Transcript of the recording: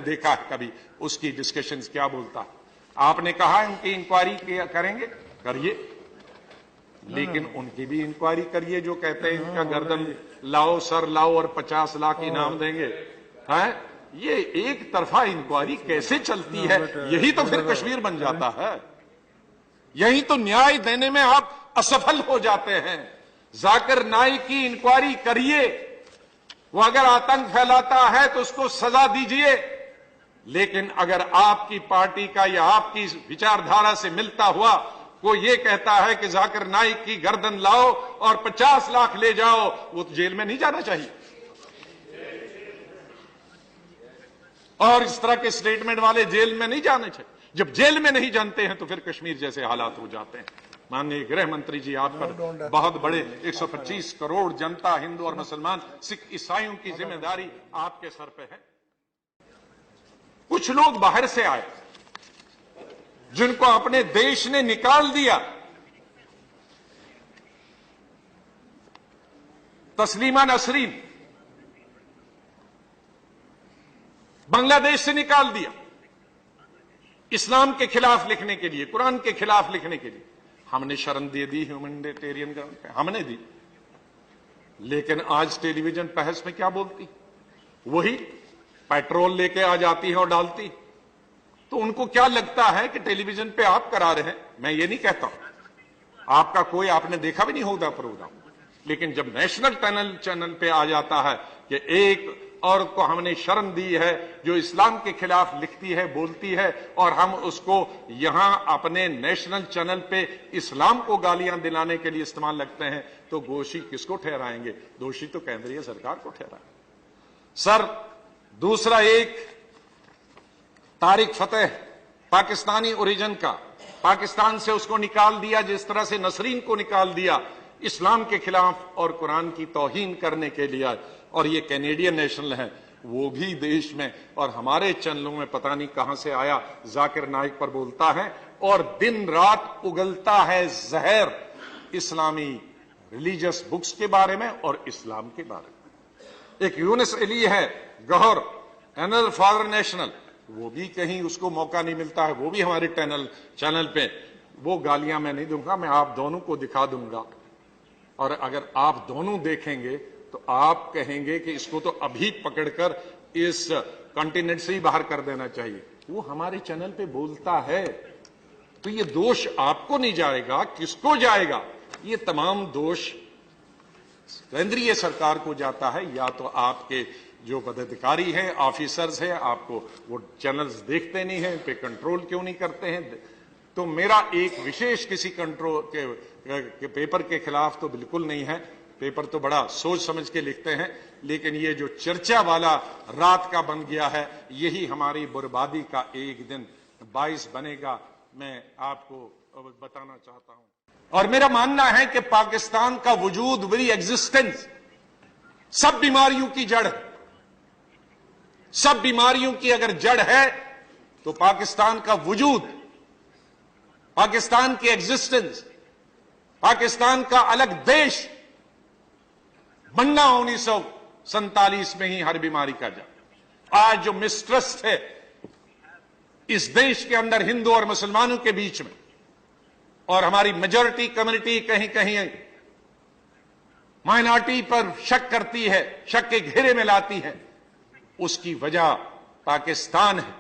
देखा है कभी उसकी डिस्कशंस क्या बोलता है। आपने कहा उनकी इंक्वायरी करेंगे, करिए, लेकिन उनकी भी इंक्वायरी करिए जो कहते हैं इनका गर्दन लाओ, सर लाओ और 50 लाख इनाम देंगे। हैं, ये एक तरफा इंक्वायरी कैसे चलती है? यही तो फिर कश्मीर बन जाता है, यही तो न्याय देने में आप असफल हो जाते हैं। जाकिर नाइक की इंक्वायरी करिए, वो अगर आतंक फैलाता है तो उसको सजा दीजिए, लेकिन अगर आपकी पार्टी का या आपकी विचारधारा से मिलता हुआ कोई ये कहता है कि जाकिर नाइक की गर्दन लाओ और 50 लाख ले जाओ, वो तो जेल में नहीं जाना चाहिए। और इस तरह के स्टेटमेंट वाले जेल में नहीं जाने चाहिए। जब जेल में नहीं जानते हैं तो फिर कश्मीर जैसे हालात हो जाते हैं। माननीय गृह मंत्री जी, आप पर बहुत बड़े 125 करोड़ जनता, हिंदू और मुसलमान, सिख, ईसाइयों की जिम्मेदारी आपके सर पे है। कुछ लोग बाहर से आए जिनको अपने देश ने निकाल दिया। तस्लीमा नसरीन बांग्लादेश से निकाल दिया इस्लाम के खिलाफ लिखने के लिए, कुरान के खिलाफ लिखने के लिए। हमने शरण दे दी ह्यूमैनिटेरियन ग्राउंड पे, हमने दी, लेकिन आज टेलीविजन बहस में क्या बोलती? वही पेट्रोल लेके आ जाती है और डालती। तो उनको क्या लगता है कि टेलीविजन पे आप करा रहे हैं? मैं ये नहीं कहता, आपका कोई आपने देखा भी नहीं होगा प्रोग्राम, लेकिन जब नेशनल चैनल पे आ जाता है कि एक औरत को हमने शरण दी है जो इस्लाम के खिलाफ लिखती है, बोलती है, और हम उसको यहां अपने नेशनल चैनल पे इस्लाम को गालियां दिलाने के लिए इस्तेमाल लगते हैं, तो दोषी किसको ठहराएंगे? दोषी तो केंद्रीय सरकार को ठहराएंगे। सर, दूसरा, एक तारिक फतेह पाकिस्तानी ओरिजिन का, पाकिस्तान से उसको निकाल दिया जिस तरह से नसरीन को निकाल दिया इस्लाम के खिलाफ और कुरान की तौहीन करने के लिए। और ये कैनेडियन नेशनल है, वो भी देश में और हमारे चैनलों में पता नहीं कहां से आया, जाकिर नाइक पर बोलता है और दिन रात उगलता है जहर इस्लामी रिलीजियस बुक्स के बारे में और इस्लाम के बारे में। एक यूनिस अली है गौहर, एनल फादर नेशनल, वो भी कहीं उसको मौका नहीं मिलता है, वो भी हमारे चैनल पे। वो गालियां मैं नहीं दूंगा, मैं आप दोनों को दिखा दूंगा, और अगर आप दोनों देखेंगे तो आप कहेंगे कि इसको तो अभी पकड़कर इस कॉन्टिनेंट से ही बाहर कर देना चाहिए। वो हमारे चैनल पे बोलता है, तो ये दोष आपको नहीं जाएगा, किसको जाएगा? ये तमाम दोष केंद्रीय सरकार को जाता है, या तो आपके जो पदाधिकारी हैं, ऑफिसर्स हैं, आपको वो चैनल्स देखते नहीं हैं, पे कंट्रोल क्यों नहीं करते हैं? तो मेरा एक विशेष किसी कंट्रोल के पेपर के खिलाफ तो बिल्कुल नहीं है, पेपर तो बड़ा सोच समझ के लिखते हैं, लेकिन ये जो चर्चा वाला रात का बन गया है, यही हमारी बर्बादी का एक दिन बाइस बनेगा, मैं आपको बताना चाहता हूं। और मेरा मानना है कि पाकिस्तान का वजूद, वेरी एग्जिस्टेंस, सब बीमारियों की जड़ है। सब बीमारियों की अगर जड़ है तो पाकिस्तान का वजूद, पाकिस्तान की एग्जिस्टेंस, पाकिस्तान का अलग देश बनना 1947 में ही हर बीमारी का जड़। आज जो मिसट्रस्ट है इस देश के अंदर हिंदू और मुसलमानों के बीच में, और हमारी मेजॉरिटी कम्युनिटी कहीं कहीं माइनॉरिटी पर शक करती है, शक के घेरे में लाती है, उसकी वजह पाकिस्तान है।